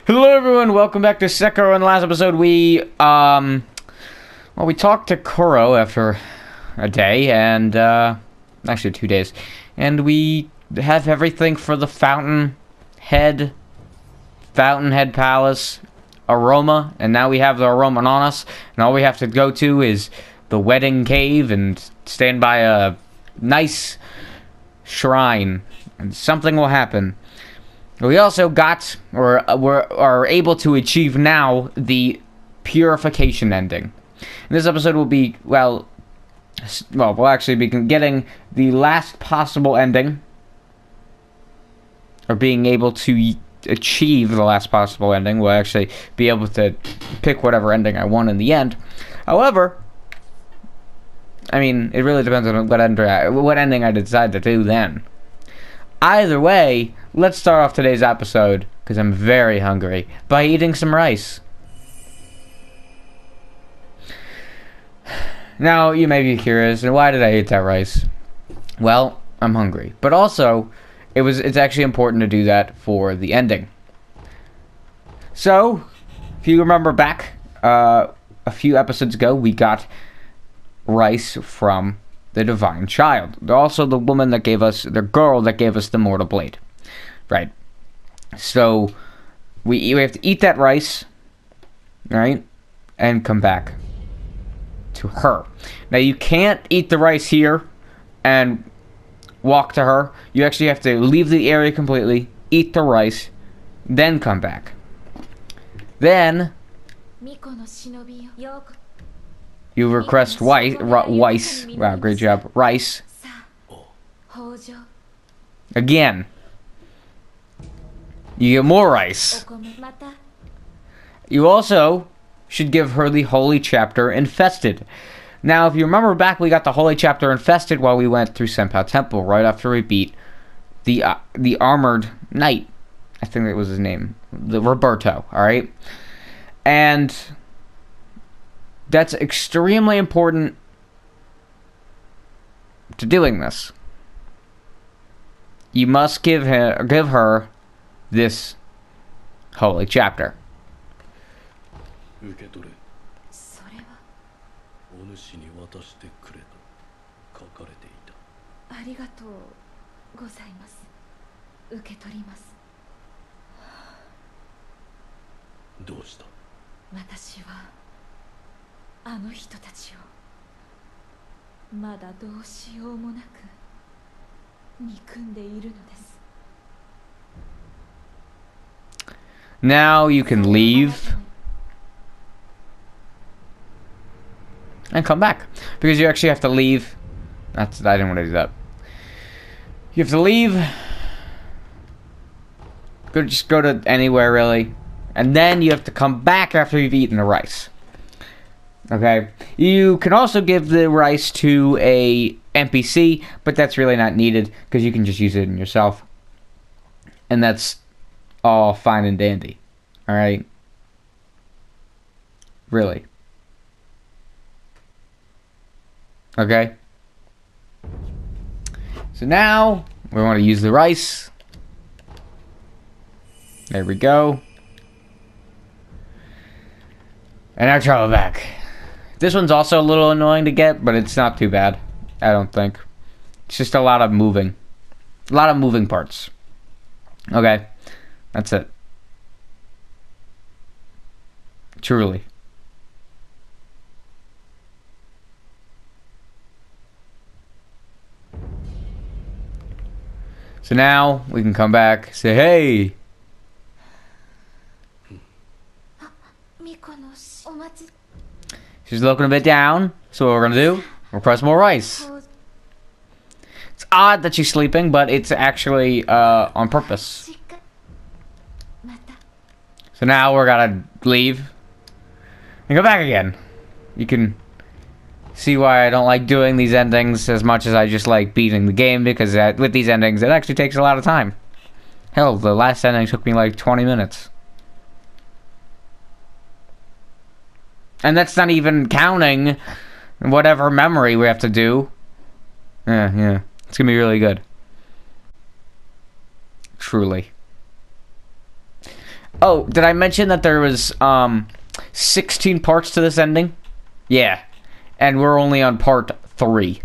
Hello everyone, welcome back to Sekiro. In the last episode we talked to Kuro after a day and actually 2 days. And we have everything for the Fountainhead Palace aroma, and now we have the aroma on us, and all we have to go to is the wedding cave and stand by a nice shrine and something will happen. We also got, or are able to achieve now, the purification ending. And this episode will be, well, we'll actually be getting the last possible ending, or being able to achieve the last possible ending. We'll actually be able to pick whatever ending I want in the end. However, I mean, it really depends on what ending I decide to do then. Either way, let's start off today's episode, because I'm very hungry, by eating some rice. Now, you may be curious, why did I eat that rice? Well, I'm hungry. But also, it's actually important to do that for the ending. So, if you remember back, a few episodes ago, we got rice from the Divine Child. Also the woman that gave us, the girl that gave us the Mortal Blade. Right. So, we have to eat that rice, right, and come back to her. Now, you can't eat the rice here and walk to her. You actually have to leave the area completely, eat the rice, then come back. Then you request rice. Wow, great job. Rice. Again. You get more rice. You also should give her the Holy Chapter Infested. Now, if you remember back, we got the Holy Chapter Infested while we went through Senpou Temple, right after we beat the Armored Knight. I think that was his name. The Roberto, alright? And that's extremely important to doing this. You must give her this Holy Chapter. Now you can leave and come back, because you actually have to leave. I didn't want to do that. You have to leave. Just go to anywhere really, and then you have to come back after you've eaten the rice. Okay. You can also give the rice to a NPC, but that's really not needed because you can just use it in yourself, and that's all fine and dandy. All right. Really. Okay. So now we want to use the rice. There we go. And now travel back. This one's also a little annoying to get, but it's not too bad, I don't think. It's just a lot of moving. A lot of moving parts. Okay. That's it. Truly. So now we can come back, say, hey! She's looking a bit down, so what we're gonna do, request more rice. It's odd that she's sleeping, but it's actually on purpose. So now we're gonna leave and go back again. You can see why I don't like doing these endings as much as I just like beating the game, because with these endings it actually takes a lot of time. Hell, the last ending took me like 20 minutes. And that's not even counting whatever memory we have to do. Yeah. It's gonna be really good. Truly. Oh, did I mention that there was 16 parts to this ending? Yeah. And we're only on part 3.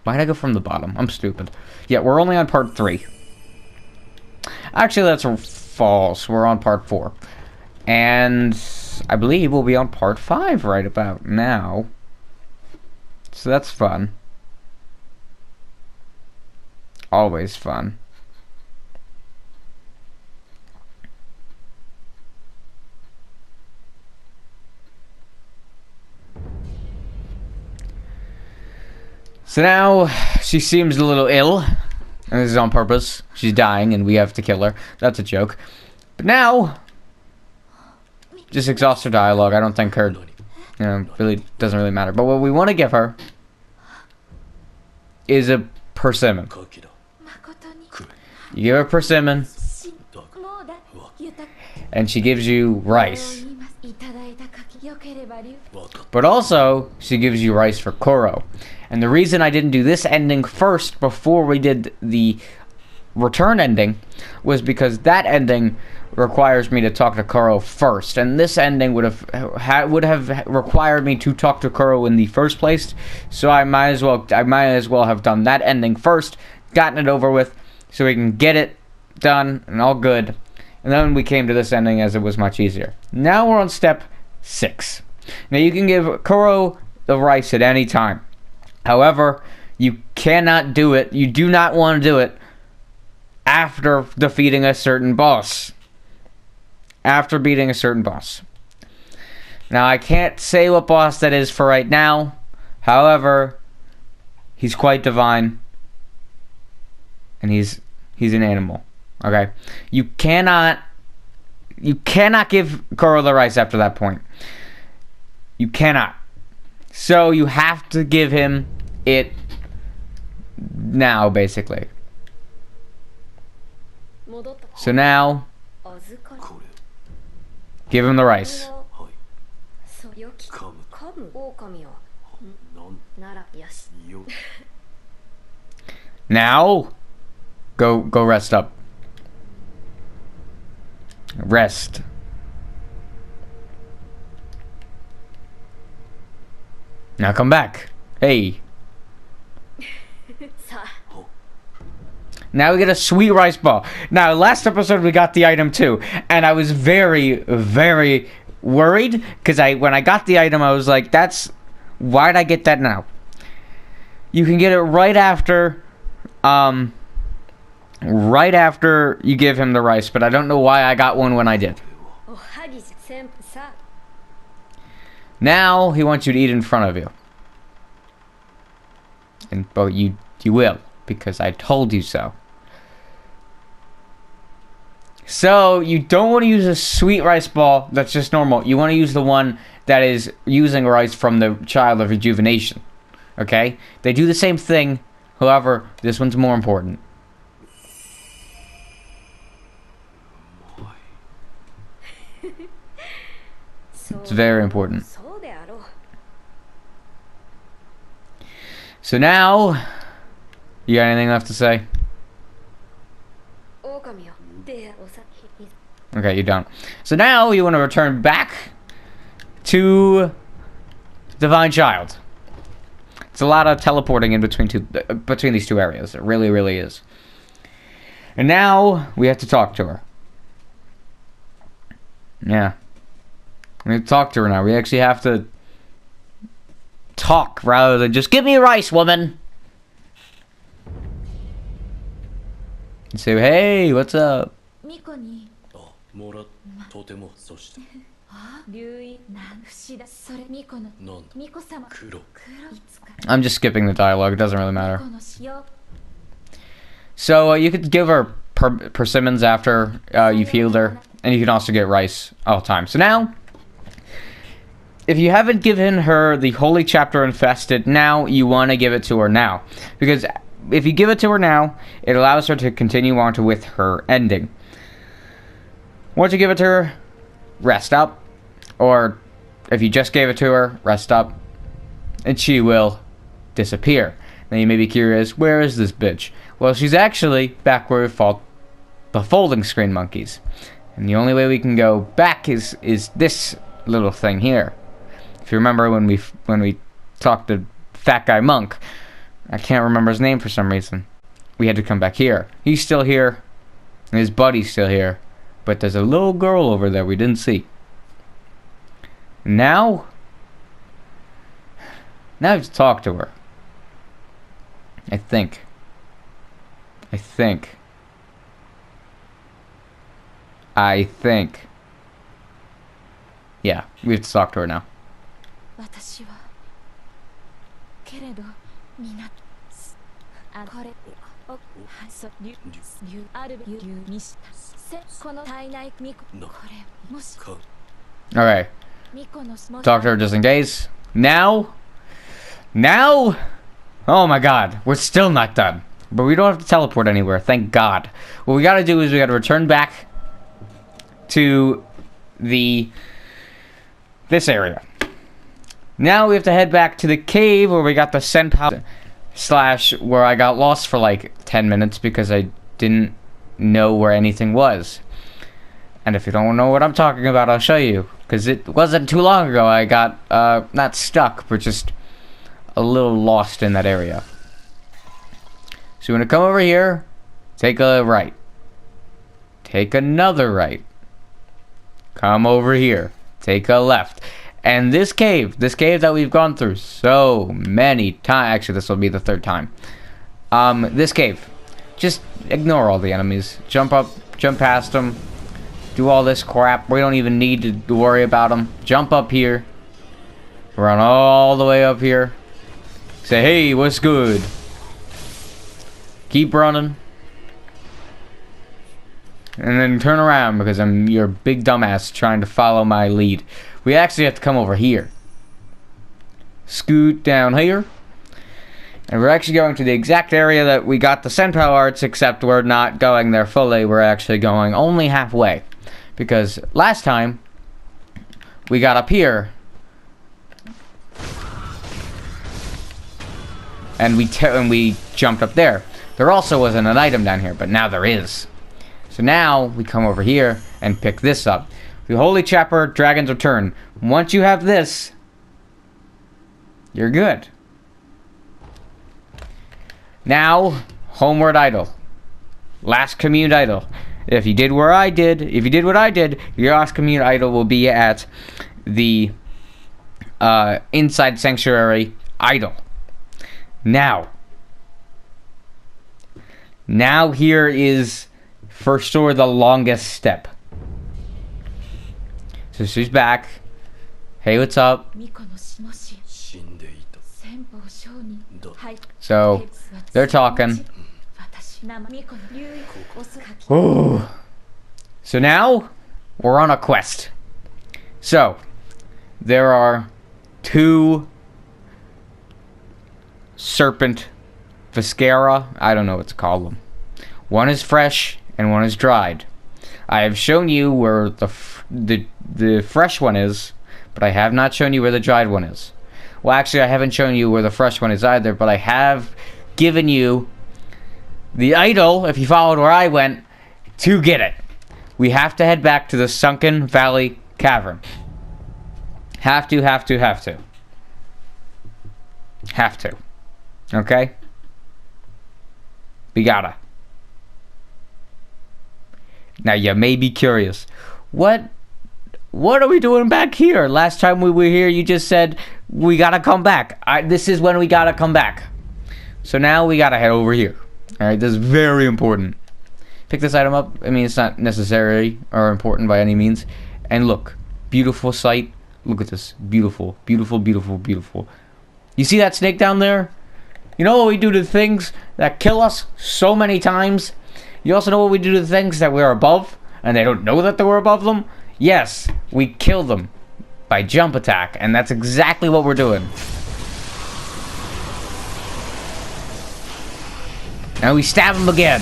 Why'd I go from the bottom? I'm stupid. Yeah, we're only on part 3. Actually, that's false. We're on part 4. And I believe we'll be on part 5 right about now. So that's fun. Always fun. So now, she seems a little ill, and this is on purpose. She's dying, and we have to kill her. That's a joke. But now, just exhaust her dialogue. I don't think her, really doesn't really matter. But what we want to give her is a persimmon. You give her a persimmon, and she gives you rice. But also, she gives you rice for Koro. And the reason I didn't do this ending first before we did the return ending was because that ending requires me to talk to Koro first, and this ending would have required me to talk to Koro in the first place. So I might as well have done that ending first, gotten it over with, so we can get it done and all good. And then we came to this ending as it was much easier. Now we're on step 6. Now you can give Koro the rice at any time. However, you cannot do it. You do not want to do it after defeating a certain boss. After beating a certain boss. Now, I can't say what boss that is for right now. However, he's quite divine. And he's an animal. Okay? You cannot give Koro the rice after that point. You cannot. So you have to give him it now, basically. So now, give him the rice. Now, go rest up. Rest. Now come back. Hey. Now we get a sweet rice ball. Now, last episode we got the item too, and I was very, very worried because when I got the item, I was like, why'd I get that now? You can get it right after you give him the rice, but I don't know why I got one when I did. Now he wants you to eat in front of you. But you will, because I told you so. So you don't want to use a sweet rice ball that's just normal. You want to use the one that is using rice from the Child of Rejuvenation. Okay? They do the same thing, however, this one's more important. It's very important. So now, you got anything left to say? Okay, you don't. So now you want to return back to Divine Child. It's a lot of teleporting in between these two areas. It really, really is. And now we have to talk to her. Yeah. We have to talk to her now. We actually have to talk rather than just give me rice, woman. And say, hey, what's up? I'm just skipping the dialogue. It doesn't really matter. So you could give her persimmons after you've healed her, and you can also get rice all the time. So now, if you haven't given her the Holy Chapter Infested now, you want to give it to her now. Because if you give it to her now, it allows her to continue on with her ending. Once you give it to her, rest up. Or if you just gave it to her, rest up. And she will disappear. Now you may be curious, where is this bitch? Well, she's actually back where we fought the folding screen monkeys. And the only way we can go back is this little thing here. If you remember when we talked to Fat Guy Monk, I can't remember his name for some reason. We had to come back here. He's still here, and his buddy's still here, but there's a little girl over there we didn't see. Now I have to talk to her. I think. Yeah, we have to talk to her now. Okay. Talk to her just in case. Now? Oh my god, we're still not done. But we don't have to teleport anywhere, thank god. What we gotta do is we gotta return back to this area. Now we have to head back to the cave where we got the scent powder / where I got lost for like 10 minutes because I didn't know where anything was. And if you don't know what I'm talking about, I'll show you. Because it wasn't too long ago I got, not stuck, but just a little lost in that area. So you want to come over here, take a right. Take another right. Come over here, take a left. And this cave that we've gone through so many times, actually this will be the 3rd time. This cave, just ignore all the enemies. Jump up, jump past them, do all this crap. We don't even need to worry about them. Jump up here, run all the way up here. Say, hey, what's good? Keep running. And then turn around because I'm your big dumbass trying to follow my lead. We actually have to come over here. Scoot down here. And we're actually going to the exact area that we got the Central Arts, except we're not going there fully. We're actually going only halfway. Because last time, we got up here. And we jumped up there. There also wasn't an item down here, but now there is. So now we come over here and pick this up. The Holy Chapter, Dragon's Return. Once you have this, you're good. Now, Homeward Idol. Last Commune Idol. If you did what I did, your last Commune Idol will be at the Inside Sanctuary Idol. Now here is for sure the longest step. So she's back. Hey, what's up? So they're talking. Ooh. So now we're on a quest. So there are 2 serpent Viscera. I don't know what to call them. One is fresh and one is dried. I have shown you where the fresh one is, but I have not shown you where the dried one is. Well, actually, I haven't shown you where the fresh one is either, but I have given you the idol, if you followed where I went, to get it. We have to head back to the Sunken Valley Cavern. Have to. Okay? We gotta. Now, you may be curious. What are we doing back here? Last time we were here, you just said, we gotta come back. This is when we gotta come back. So now we gotta head over here. Alright, this is very important. Pick this item up. I mean, it's not necessary or important by any means. And look, beautiful sight. Look at this. Beautiful, beautiful, beautiful, beautiful. You see that snake down there? You know what we do to things that kill us so many times? You also know what we do to things that we're above, and they don't know that we're above them? Yes, we kill them by jump attack, and that's exactly what we're doing. Now we stab him again.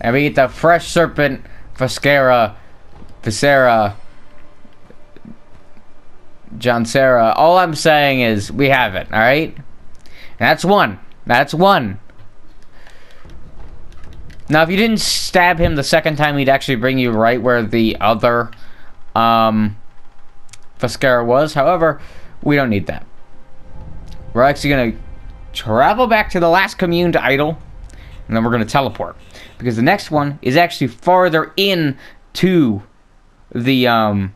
And we get the fresh serpent Viscera John Sarah. All I'm saying is we have it, alright? That's one. That's one. Now, if you didn't stab him the second time, he'd actually bring you right where the other Fescara was. However, we don't need that. We're actually going to travel back to the last communed idol, and then we're going to teleport. Because the next one is actually farther in to the,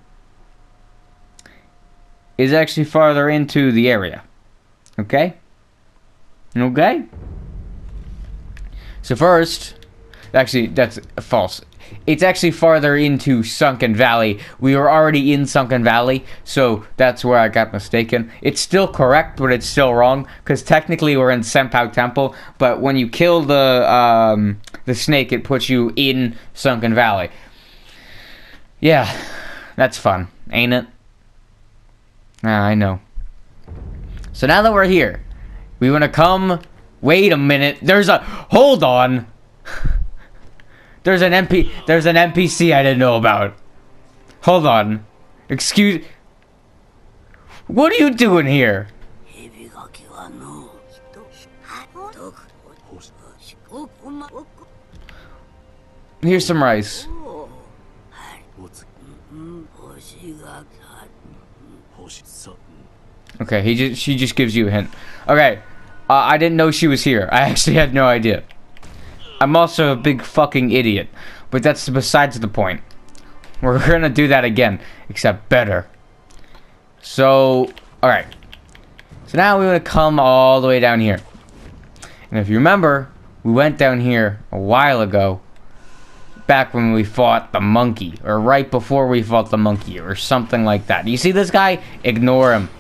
is actually farther into the area. Okay? Okay? So first, actually, that's false. It's actually farther into Sunken Valley. We were already in Sunken Valley, so that's where I got mistaken. It's still correct, but it's still wrong, because technically we're in Senpou Temple, but when you kill the snake, it puts you in Sunken Valley. Yeah, that's fun, ain't it? I know. So now that we're here, we want to come... Wait a minute, there's a... Hold on! There's an NPC I didn't know about. Hold on. Excuse... What are you doing here? Here's some rice. Okay, she just gives you a hint. Okay, I didn't know she was here. I actually had no idea. I'm also a big fucking idiot, but that's besides the point. We're gonna do that again, except better. So, alright. So now we want to come all the way down here. And if you remember, we went down here a while ago, back when we fought the monkey, or right before we fought the monkey, or something like that. You see this guy? Ignore him.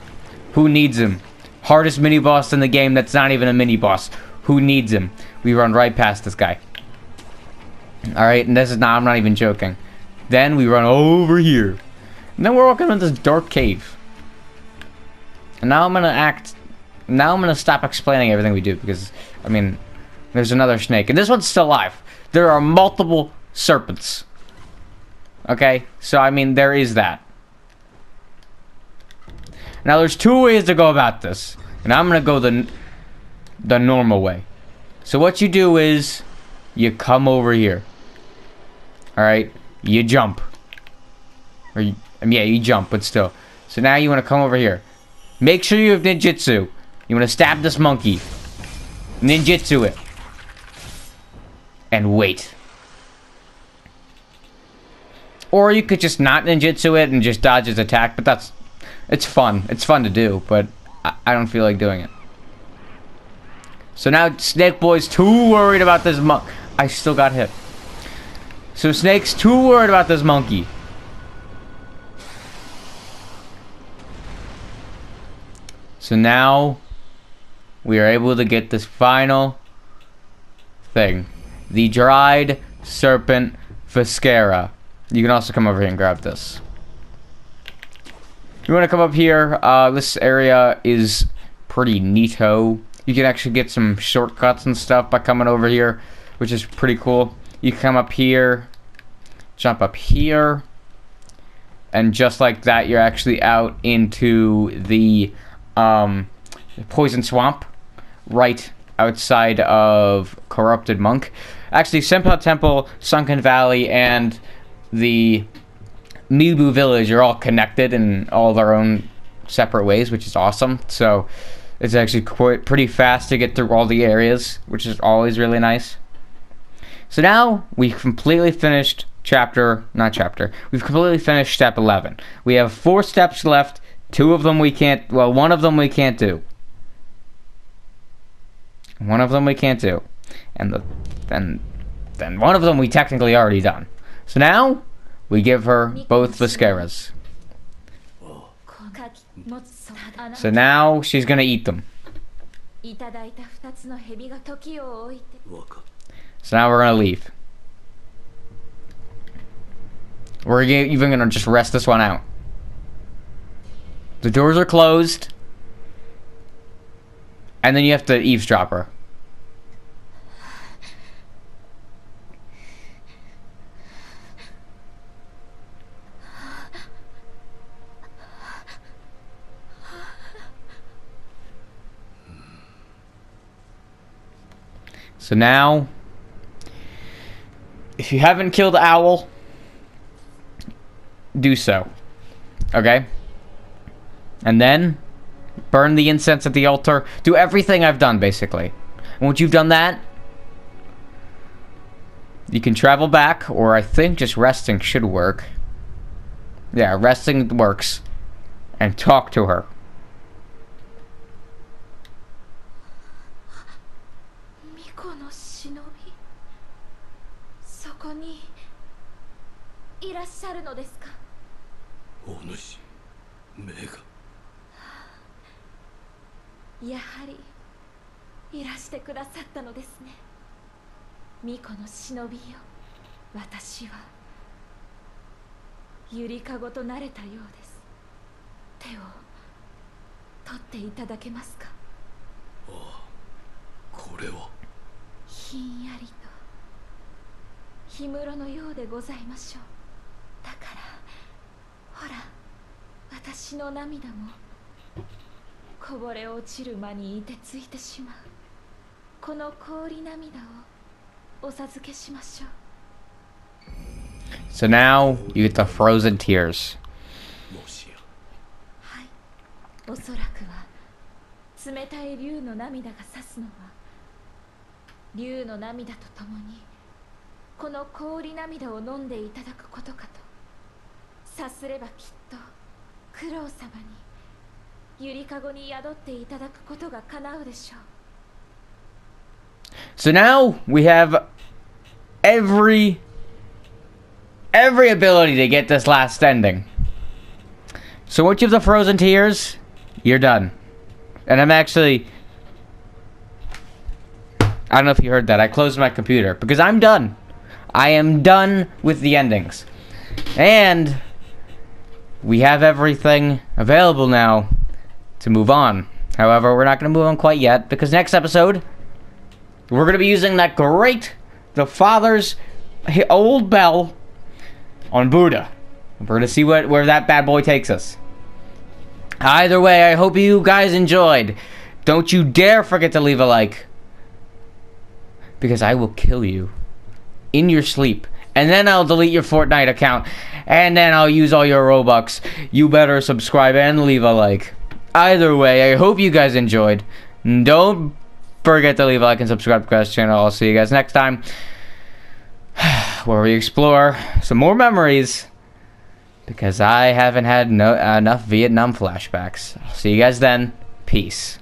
Who needs him? Hardest mini-boss in the game that's not even a mini-boss. Who needs him? We run right past this guy. Alright, and this is not, I'm not even joking. Then we run over here. And then we're walking in this dark cave. And now I'm gonna stop explaining everything we do, because, I mean, there's another snake. And this one's still alive. There are multiple serpents. Okay? So, I mean, there is that. Now, there's two ways to go about this. And I'm gonna go the normal way. So what you do is, you come over here. Alright? You jump. Or, yeah, you jump, but still. So now you want to come over here. Make sure you have ninjutsu. You want to stab this monkey. Ninjutsu it. And wait. Or you could just not ninjutsu it and just dodge his attack, but that's... It's fun. It's fun to do, but I don't feel like doing it. So now Snake Boy's too worried about this I still got hit. So Snake's too worried about this monkey. So now we are able to get this final thing. The dried serpent Fescara. You can also come over here and grab this. You want to come up here. This area is pretty neato. You can actually get some shortcuts and stuff by coming over here, which is pretty cool. You come up here, jump up here, and just like that, you're actually out into the poison swamp, right outside of Corrupted Monk. Actually, Senpou Temple, Sunken Valley, and the Mibu Village are all connected in all their own separate ways, which is awesome. So it's actually pretty fast to get through all the areas, which is always really nice. So now we've completely finished we've completely finished step 11. We have 4 steps left. 2 of them we can't, well, one of them we can't do. One of them we can't do. And then one of them we technically already done. So now we give her both Fescaras. So now she's gonna eat them. So now we're gonna leave. We're even gonna just rest this one out. The doors are closed. And then you have to eavesdrop her. So now, if you haven't killed Owl, do so. Okay? And then, burn the incense at the altar. Do everything I've done, basically. And once you've done that, you can travel back, or I think just resting should work. Yeah, resting works. And talk to her. こにいらっしゃるのですか。お主、目が。やはりいらしてくださったのですね。巫女の忍びよ、私はゆりかごとなれたようです。手を取っていただけますか。ああ、これはひんやりと氷室のようでございましょう。だからほら、私の涙もこぼれ落ちる間に凍てついてしまう。この氷涙をお授けしましょう。 So now you get the frozen tears. もしや。はい、おそらくは冷たい竜の涙が差すのは竜の涙とともにこの氷涙を飲んでいただくことかと。さすればきっと九郎様にゆりかごに宿っていただくことが叶うでしょう。 So now we have every ability to get this last ending. So once you have the frozen tears, you're done. And I'm actually, I don't know if you heard that. I closed my computer because I'm done. I am done with the endings. And we have everything available now to move on. However, we're not going to move on quite yet because next episode, we're going to be using the father's old bell on Buddha. We're going to see where that bad boy takes us. Either way, I hope you guys enjoyed. Don't you dare forget to leave a like, because I will kill you in your sleep, and then I'll delete your Fortnite account, and then I'll use all your Robux. You better subscribe and leave a like. Either way, I hope you guys enjoyed. Don't forget to leave a like and subscribe to this channel. I'll see you guys next time, where we explore some more memories, because I haven't had enough Vietnam flashbacks. I'll see you guys then. Peace.